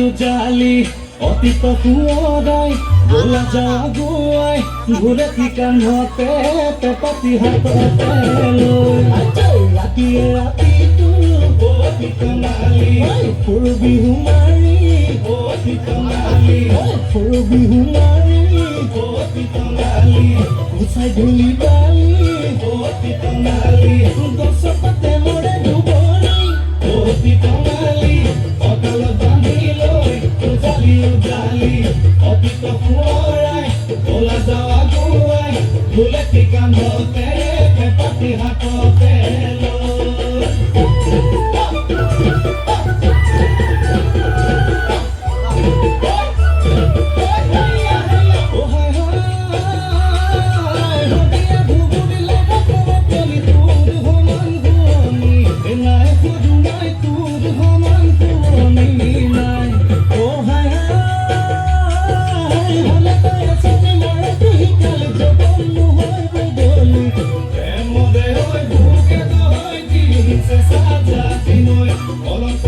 Ujali অতীত কুঁৱৰাই গোলা যাৱা গুৱাই ঘূৰে ঠিকান হতে পেপাতি হাততে লৈ ৰাতিয়ে ৰাতিটো অতি কঙালী সৰু বিহু মাৰি অতি কঙালী সৰু বিহু মাৰি অতি কঙালী উচাই ধূলি বালি অতি কঙালী গছ পাতে মৰে দুবৰি অতি কঙালী অকালত বান্ধি লৈ উজালি অতীত কুঁৱৰাই গোলা যাৱা গুৱাই ঘূৰে ঠিকান হতে পেপাতি হাততে All